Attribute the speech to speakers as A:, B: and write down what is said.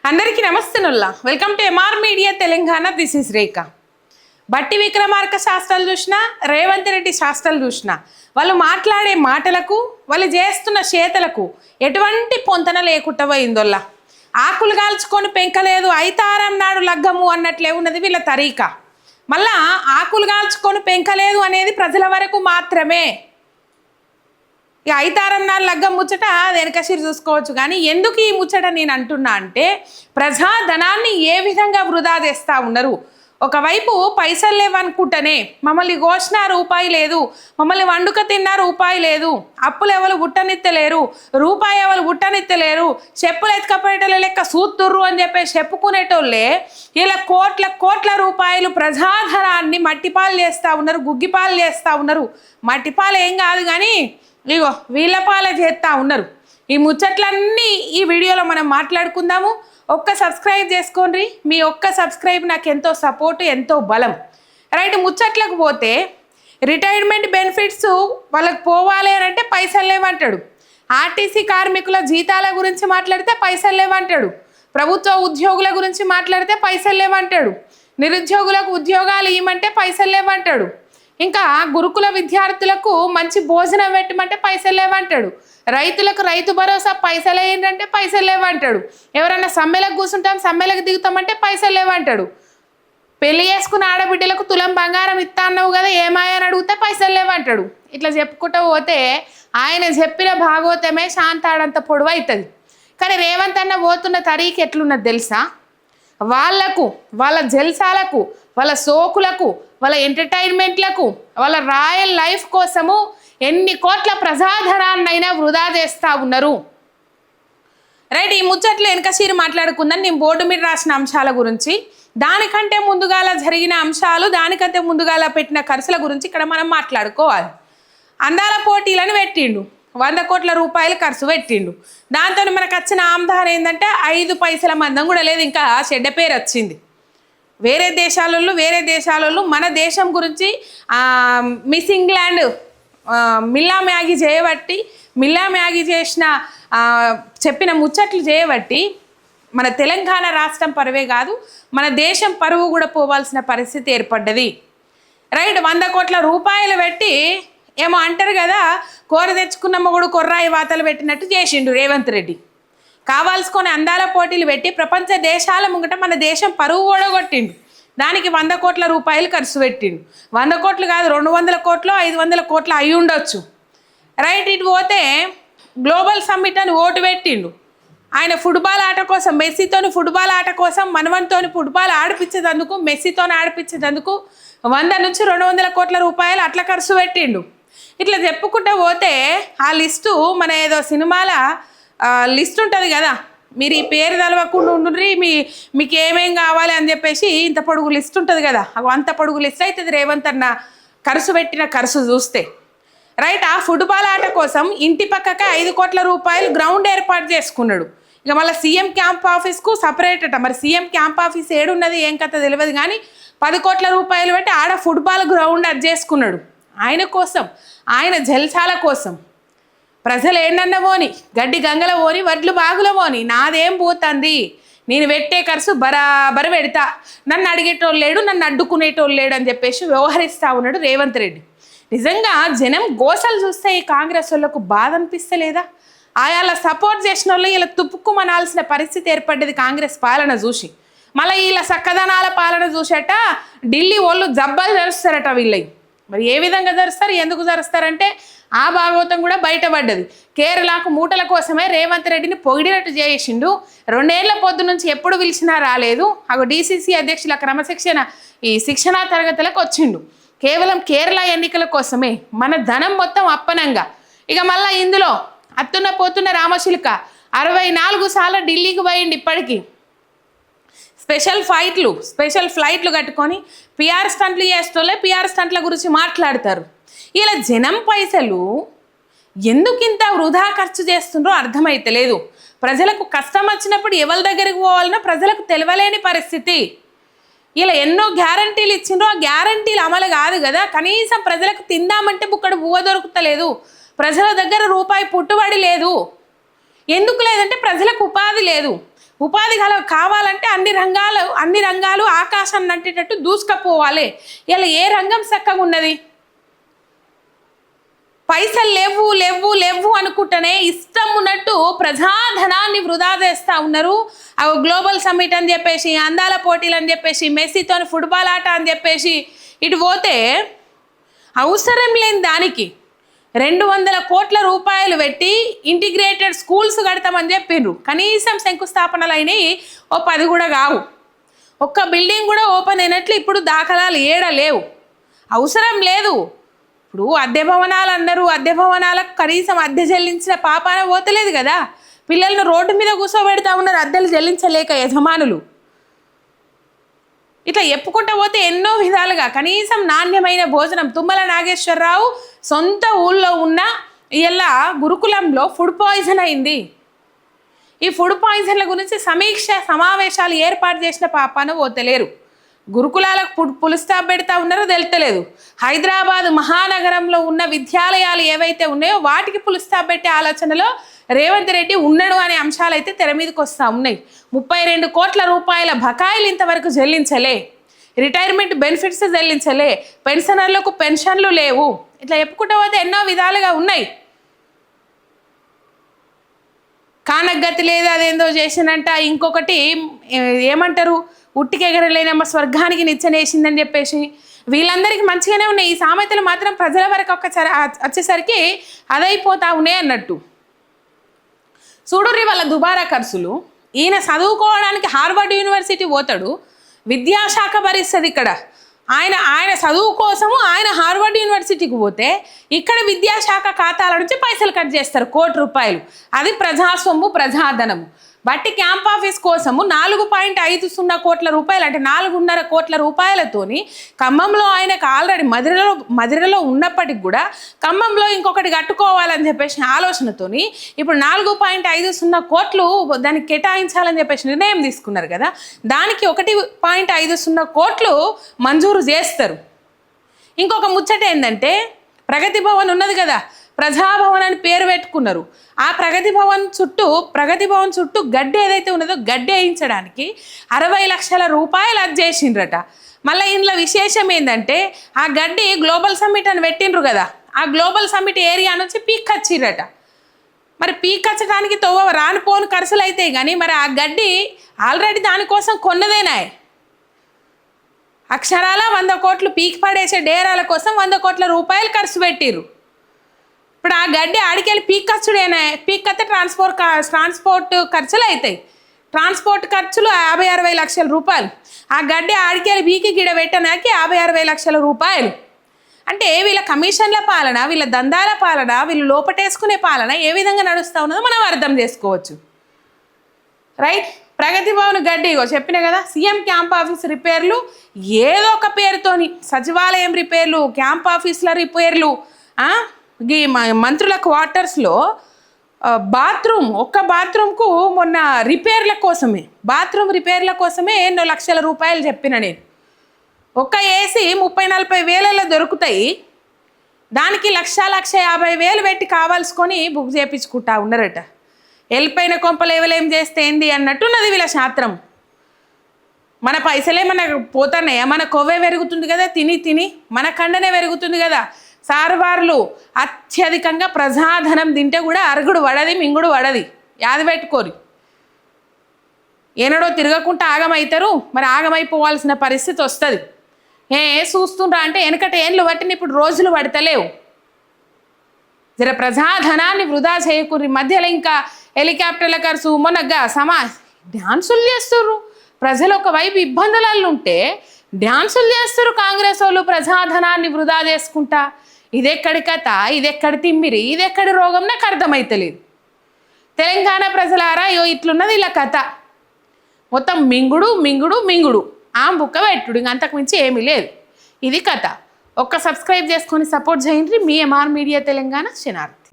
A: అందరికీ నమస్తేనుల్లా welcome to MR media Telangana. This is Rekha. Bhatti Vikramarka శాస్త్రాలు చూసినా, రేవంత్ రెడ్డి శాస్త్రాలు చూసినా, వాళ్ళు మాట్లాడే మాటలకు, వాళ్ళు చేస్తున్న చేతలకు ఎటువంటి పొంతన లేకుండా పోయిందోల్లా. ఆకులు కాల్చుకొని పెంకలేదు, ఐతారం నాడు లగ్గము అన్నట్లే ఉన్నది వీళ్ళ తరీకా. మళ్ళా ఆకులు కాల్చుకొని పెంకలేదు అనేది ప్రజల వరకు మాత్రమే. ఇక ఐతారం నాడు లగ్గం ముచ్చట వెనకసిరి చూసుకోవచ్చు. కానీ ఎందుకు ఈ ముచ్చట నేను అంటున్నా అంటే, ప్రజాధనాన్ని ఏ విధంగా వృధా చేస్తూ ఉన్నారు. ఒకవైపు పైసలు లేవనుకుంటేనే మమ్మల్ని కోసిన రూపాయి లేదు, మమ్మల్ని వండుక తిన్న రూపాయి లేదు, అప్పులు ఎవరు గుట్టనెత్తలేరు, రూపాయి ఎవరు గుట్టనెత్తలేరు, చెప్పులు ఎత్తుకపోయేటోళ్ళ లెక్క సూత్తుర్రు అని చెప్పేసి చెప్పుకునేటోళ్ళే ఇలా కోట్ల కోట్ల రూపాయలు ప్రజాధనాన్ని మట్టిపాలు చేస్తూ ఉన్నారు, గుగ్గిపాలు చేస్తూ ఉన్నారు. మట్టిపాలు ఏం కాదు కానీ ఇగో వీళ్ళ పాల చేస్తూ ఉన్నారు. ఈ ముచ్చట్లన్నీ ఈ వీడియోలో మనం మాట్లాడుకుందాము. ఒక్క సబ్స్క్రైబ్ చేసుకోండి. మీ ఒక్క సబ్స్క్రైబ్ నాకు ఎంతో సపోర్టు, ఎంతో బలం. రైట్, ముచ్చట్లకు పోతే రిటైర్మెంట్ బెనిఫిట్స్ వాళ్ళకి పోవాలి అని అంటే పైసలు లేవంటాడు. ఆర్టీసీ కార్మికుల జీతాల గురించి మాట్లాడితే పైసలు లేవంటాడు. ప్రభుత్వ ఉద్యోగుల గురించి మాట్లాడితే పైసలు లేవంటాడు. నిరుద్యోగులకు ఉద్యోగాలు ఇవ్వమంటే పైసలు లేవంటాడు. ఇంకా గురుకుల విద్యార్థులకు మంచి భోజనం పెట్టమంటే పైసలు లేవంటాడు. రైతులకు రైతు భరోసా పైసలు ఏంటంటే పైసలు లేవంటాడు. ఎవరన్నా సమ్మెలకు కూర్చుంటాం, సమ్మెలకు దిగుతామంటే పైసలు లేవంటాడు. పెళ్లి చేసుకున్న ఆడబిడ్డలకు తులం బంగారం ఇస్తా అన్నావు కదా ఏమాయని అడిగితే పైసలు లేవంటాడు. ఇట్లా చెప్పుకుంటూ పోతే ఆయన చెప్పిన భాగవతమే శాంతాడంత పొడవు అవుతుంది. కానీ రేవంత్ అన్న పోతున్న తరీకి ఎట్లున్నది తెలుసా? వాళ్లకు, వాళ్ళ జల్సాలకు, వాళ్ళ సోకులకు, వాళ్ళ ఎంటర్టైన్మెంట్లకు, వాళ్ళ రాయల్ లైఫ్ కోసము ఎన్ని కోట్ల ప్రజాధనాన్నైనా వృధా చేస్తూ ఉన్నారు. రైట్, ఈ ముచ్చట్లు వెనకసీరి మాట్లాడుకుందాం. నేను బోర్డు మీద రాసిన అంశాల గురించి, దానికంటే ముందుగాల జరిగిన అంశాలు, దానికంటే ముందుగాల పెట్టిన ఖర్చుల గురించి ఇక్కడ మనం మాట్లాడుకోవాలి. అందాల పోటీలను పెట్టిండు, 100 కోట్ల రూపాయలు ఖర్చు పెట్టిండు. దాంతో మనకు వచ్చిన ఆమ్దాన్ ఏంటంటే 5 పైసల మందం కూడా లేదు. ఇంకా చెడ్డ పేరు వచ్చింది. వేరే దేశాలలో మన దేశం గురించి మిస్ ఇంగ్లాండ్ మిల్లా మ్యాగీ చేయబట్టి, మిల్లా మ్యాగీ చేసిన చెప్పిన ముచ్చట్లు చేయబట్టి మన తెలంగాణ రాష్ట్రం పరువే కాదు, మన దేశం పరువు కూడా పోవాల్సిన పరిస్థితి ఏర్పడ్డది. రైట్, 100 కోట్ల రూపాయలు పెట్టి ఏమో అంటారు కదా, కూర తెచ్చుకున్న మొగుడు కొర్రాయి వాతలు పెట్టినట్టు చేసిండు రేవంత్ రెడ్డి. కావాల్సుకొని అందాల పోటీలు పెట్టి ప్రపంచ దేశాల ముంగట మన దేశం పరువు ఓడగొట్టిండు. దానికి 100 కోట్ల రూపాయలు ఖర్చు పెట్టిండు. 100 కోట్లు కాదు, 200 కోట్లు 500 కోట్లు అయి ఉండొచ్చు. రైట్, ఇటు పోతే గ్లోబల్ సమ్మిట్ అని ఓటు పెట్టిండు. ఆయన ఫుట్బాల్ ఆట కోసం, మెస్సీతోని ఫుట్బాల్ ఆట కోసం, మనవన్తోని ఫుట్బాల్ ఆడిపించేందుకు, మెస్సీతోని ఆడిపించేందుకు 100 నుంచి 200 కోట్ల రూపాయలు అట్లా ఖర్చు పెట్టిండు. ఇట్లా చెప్పుకుంటూ పోతే ఆ లిస్టు మన ఏదో సినిమాల లిస్ట్ ఉంటుంది కదా, మీరు ఈ పేరు తెలవకుండా ఉండ్రి, మీకు ఏమేం కావాలి అని చెప్పేసి ఇంత పొడుగు లిస్ట్ ఉంటుంది కదా, అంత పొడుగు లిస్ట్ అవుతుంది రేవంత్ అన్న ఖర్చు పెట్టిన ఖర్చు చూస్తే. రైట్, ఆ ఫుట్బాల్ ఆట కోసం ఇంటి పక్కకే 5 కోట్ల రూపాయలు గ్రౌండ్ ఏర్పాటు చేసుకున్నాడు. ఇక మళ్ళీ సీఎం క్యాంప్ ఆఫీస్కు సపరేట్ అట. మరి సీఎం క్యాంప్ ఆఫీస్ ఏడున్నది ఏం కథ తెలియదు కానీ 10 కోట్ల రూపాయలు పెట్టి ఆడ ఫుట్బాల్ గ్రౌండ్ అది చేసుకున్నాడు. ఆయన కోసం, ఆయన జల్సాల కోసం. ప్రజలు ఏంటన్న పోని, గడ్డి గంగల పోని, వడ్లు బాగుల పోని, నాదేం పోతుంది, నేను పెట్టే ఖర్చు బరాబరు పెడతా, నన్ను అడిగేటోళ్ళు లేడు, నన్ను అడ్డుకునేటోళ్ళు లేడు అని చెప్పేసి వ్యవహరిస్తూ ఉన్నాడు రేవంత్ రెడ్డి. నిజంగా జనం గోసలు చూస్తే ఈ కాంగ్రెస్ వాళ్ళకు బాధ అనిపిస్తలేదా? ఆయా సపోర్ట్ చేసిన వాళ్ళు ఇలా తుప్పుకుమనాల్సిన పరిస్థితి ఏర్పడ్డది కాంగ్రెస్ పాలన చూసి. మళ్ళీ వీళ్ళ చక్కదనాల పాలన చూసేట ఢిల్లీ వాళ్ళు జబ్బలు జరుస్తారట వీళ్ళవి. మరి ఏ విధంగా జరుస్తారు, ఎందుకు జరుస్తారంటే ఆ భాగవతం కూడా బయటపడ్డది. కేరళకు మూటల కోసమే రేవంత్ రెడ్డిని పొగిడినట్టు చేసిండు. 2 ఏళ్ల పొద్దు నుంచి ఎప్పుడు పిలిచినా రాలేదు. అగో డీసీసీ అధ్యక్షుల క్రమశిక్షణ ఈ శిక్షణా తరగతులకు వచ్చిండు. కేవలం కేరళ ఎన్నికల కోసమే మన ధనం మొత్తం అప్పనంగా. ఇక మళ్ళీ ఇందులో అత్తున్న పోతున్న రామశిల్క 64 సార్లు ఢిల్లీకి పోయిండు. ఇప్పటికీ స్పెషల్ ఫ్లైట్లు కట్టుకొని పిఆర్ స్టంట్లు చేస్తోలే పిఆర్ స్టంట్ల గురించి మాట్లాడతారు. ఇలా జనం పైసలు ఎందుకింత వృధా ఖర్చు చేస్తుండ్రో అర్థమైతలేదు. ప్రజలకు కష్టం వచ్చినప్పుడు ఎవరి దగ్గరికి పోవాలన్నా ప్రజలకు తెలియలేని పరిస్థితి. ఇలా ఎన్నో గ్యారంటీలు ఇచ్చిండ్రో ఆ గ్యారంటీలు అమలు కాదు కదా. కనీసం ప్రజలకు తిందామంటే బుక్కడు బువ్వ దొరుకుతలేదు, ప్రజల దగ్గర రూపాయి పుట్టుబడి లేదు. ఎందుకు లేదంటే ప్రజలకు ఉపాధి లేదు. ఉపాధి కావాలంటే అన్ని రంగాలు ఆకాశాన్ని అంటేటట్టు దూసుకపోవాలి. ఇలా ఏ రంగం చక్కగా ఉన్నది? పైసలు లేవు అనుకుంటేనే ఇష్టం ఉన్నట్టు ప్రజాధనాన్ని వృధా చేస్తూ ఉన్నారు. గ్లోబల్ సమ్మిట్ అని చెప్పేసి, అందాల పోటీలు అని చెప్పేసి, మెస్సీతో ఫుట్బాల్ ఆట అని చెప్పేసి ఇటు పోతే అవసరం లేని దానికి 200 కోట్ల రూపాయలు పెట్టి ఇంటిగ్రేటెడ్ స్కూల్స్ కడతామని చెప్పిండ్రు. కనీసం శంకుస్థాపనలు అయినాయి 10 కూడా కావు. ఒక్క బిల్డింగ్ కూడా ఓపెన్ అయినట్లు ఇప్పుడు దాఖలాలు లేవు. అవసరం లేదు. ఇప్పుడు అద్దె భవనాలు అన్నారు, అద్దె భవనాలకు కనీసం అద్దె చెల్లించిన పాపాన పోతలేదు కదా. పిల్లలను రోడ్డు మీద కూర్చోబెడతా ఉన్నారు అద్దెలు చెల్లించలేక యజమానులు. ఇట్లా చెప్పుకుంటూ పోతే ఎన్నో విధాలుగా కనీసం నాణ్యమైన భోజనం. తుమ్మల నాగేశ్వరరావు సొంత ఊళ్ళో ఉన్న ఇలా గురుకులంలో ఫుడ్ పాయిజన్ అయింది. ఈ ఫుడ్ పాయిజన్ల గురించి సమీక్ష సమావేశాలు ఏర్పాటు చేసిన పాపాన పోతలేరు. గురుకులాలకు పులుస్టాప్ పెడతా ఉన్నారో తెలుస్తలేదు. హైదరాబాద్ మహానగరంలో ఉన్న విద్యాలయాలు ఏవైతే ఉన్నాయో వాటికి పులుస్టాప్ పెట్టే ఆలోచనలో రేవంత్ రెడ్డి ఉన్నాడు అనే అంశాలు అయితే తెర మీదకి వస్తూ ఉన్నాయి. 32 కోట్ల రూపాయల బకాయిలు ఇంతవరకు చెల్లించలే, రిటైర్మెంట్ బెనిఫిట్స్ చెల్లించలే, పెన్షనర్లకు పెన్షన్లు లేవు. ఇట్లా చెప్పుకుంటూ పోతే ఎన్నో విధాలుగా ఉన్నాయి. కానగతి లేదు, అదేందో చేసినంట. ఇంకొకటి ఏమంటారు, ఉట్టికెగరలేనమ్మ స్వర్గానికి నిచ్చెనేసిందని చెప్పేసి వీళ్ళందరికీ మంచిగానే ఉన్నాయి. ఈ సామెతలు మాత్రం ప్రజల వరకు వచ్చేసరికి అదైపోతా ఉన్నాయి అన్నట్టు. చూడుర్రి వాళ్ళ దుబారా ఖర్చులు. ఈయన చదువుకోవడానికి హార్వర్డ్ యూనివర్సిటీ పోతాడు, విద్యాశాఖ భరిస్తుంది ఇక్కడ. ఆయన చదువు కోసము ఆయన హార్వర్డ్ యూనివర్సిటీకి పోతే ఇక్కడ విద్యాశాఖ ఖాతాల నుంచి పైసలు కట్ చేస్తారు 1 కోటి రూపాయలు. అది ప్రజాసొమ్ము, ప్రజాధనము. బట్టి క్యాంప్ ఆఫీస్ కోసము 4.50 కోట్ల రూపాయలు, అంటే 4.5 కోట్ల రూపాయలతోని ఖమ్మంలో ఆయనకు ఆల్రెడీ మదిరలో ఉన్నప్పటికి కూడా ఖమ్మంలో ఇంకొకటి కట్టుకోవాలని చెప్పేసి ఆలోచనతోని ఇప్పుడు 4.50 కోట్లు దానికి కేటాయించాలని చెప్పేసి నిర్ణయం తీసుకున్నారు కదా. దానికి 1.50 కోట్లు మంజూరు చేస్తారు. ఇంకొక ముచ్చట ఏంటంటే, ప్రగతి భవన్ ఉన్నది కదా, ప్రజాభవన్ అని పేరు పెట్టుకున్నారు. ఆ ప్రగతి భవన్ చుట్టూ గడ్డి ఏదైతే ఉన్నదో గడ్డి వేయించడానికి 60 లక్షల రూపాయలు అది చేసిండ్రట. మళ్ళీ ఇందులో విశేషం ఏంటంటే, ఆ గడ్డి గ్లోబల్ సమ్మిట్ అని పెట్టిండ్రు కదా, ఆ గ్లోబల్ సమ్మిట్ ఏరియా నుంచి పీక్కచ్చిర్రట. మరి పీక్కచ్చడానికి రానిపోని ఖర్చులు అవుతాయి కానీ మరి ఆ గడ్డి ఆల్రెడీ దానికోసం కొన్నదేనా. అక్షరాల 100 కోట్లు పీక్ పడేసే డేరాల కోసం 100 కోట్ల రూపాయలు ఖర్చు పెట్టిర్రు. ఇప్పుడు ఆ గడ్డి ఆడికెళ్ళి పీక్ ఖర్చుడేనా, పీక్ అయితే ట్రాన్స్పోర్ట్ ఖర్చులు అవుతాయి. ట్రాన్స్పోర్ట్ ఖర్చులు 50-60 లక్షల రూపాయలు. ఆ గడ్డి ఆడికెళ్ళి పీకి గిడ పెట్టడానికి 50-60 లక్షల రూపాయలు. అంటే వీళ్ళ కమిషన్ల పాలన, వీళ్ళ దందాల పాలన, వీళ్ళు లోపటేసుకునే పాలన ఏ విధంగా నడుస్తూ ఉన్నదో మనం అర్థం చేసుకోవచ్చు. రైట్. ప్రగతి భవన్ గడ్డి చెప్పిన కదా, సీఎం క్యాంప్ ఆఫీస్ రిపేర్లు, ఏదో ఒక పేరుతోని సచివాలయం రిపేర్లు, క్యాంప్ ఆఫీస్ల రిపేర్లు, మంత్రుల క్వార్టర్స్లో ఒక్క బాత్రూమ్కు మొన్న బాత్రూమ్ రిపేర్ల కోసమే 2 లక్షల రూపాయలు చెప్పిన నేను. ఒక్క ఏసీ 30-40 వేలలో దొరుకుతాయి, దానికి 1,50,000 పెట్టి కావాల్సుకొని బుక్ చేయించుకుంటా ఉన్నారట. వెళ్ళిపోయిన కొంపలు ఏం చేస్తే ఏంది అన్నట్టున్నది వీళ్ళ శాస్త్రం. మన పైసలే మనకు పోతున్నాయా, మన కొవ్వే పెరుగుతుంది కదా, తిని మన కండనే పెరుగుతుంది కదా. సార్వార్లు అత్యధికంగా ప్రజాధనం తింటే కూడా అరుగుడు వడది, మింగుడు వడది, యాది పెట్టుకోరు. ఏనాడో తిరగకుండా ఆగమవుతారు, మరి ఆగమైపోవాల్సిన పరిస్థితి వస్తుంది. చూస్తుండ్రా అంటే వెనకట ఏండ్లు పట్టిన ఇప్పుడు రోజులు పడతలేవు. జర ప్రజాధనాన్ని వృధా చేయకూరి. మధ్యలో ఇంకా హెలికాప్టర్ల ఖర్చు, మొన్నగా డ్యాన్సులు చేస్తుర్రు. ప్రజలు ఒకవైపు ఇబ్బందులలో ఉంటే డ్యాన్సులు చేస్తున్నారు కాంగ్రెస్ వాళ్ళు, ప్రజాధనాన్ని వృధా చేసుకుంటా. ఇదెక్కడి కథ, ఇదెక్కడి తిమ్మిరి, ఇదెక్కడి రోగం నాకు అర్థమవుతలేదు. తెలంగాణ ప్రజలారా, ఇట్లున్నది ఇలా కథ. మొత్తం మింగుడు బుక్క పెట్టుడు, ఇంక అంతకుమించి ఏమీ లేదు. ఇది కథ. ఒక్క సబ్స్క్రైబ్ చేసుకొని సపోర్ట్ చేయండి. మీ ఎంఆర్ మీడియా తెలంగాణ శనార్థి.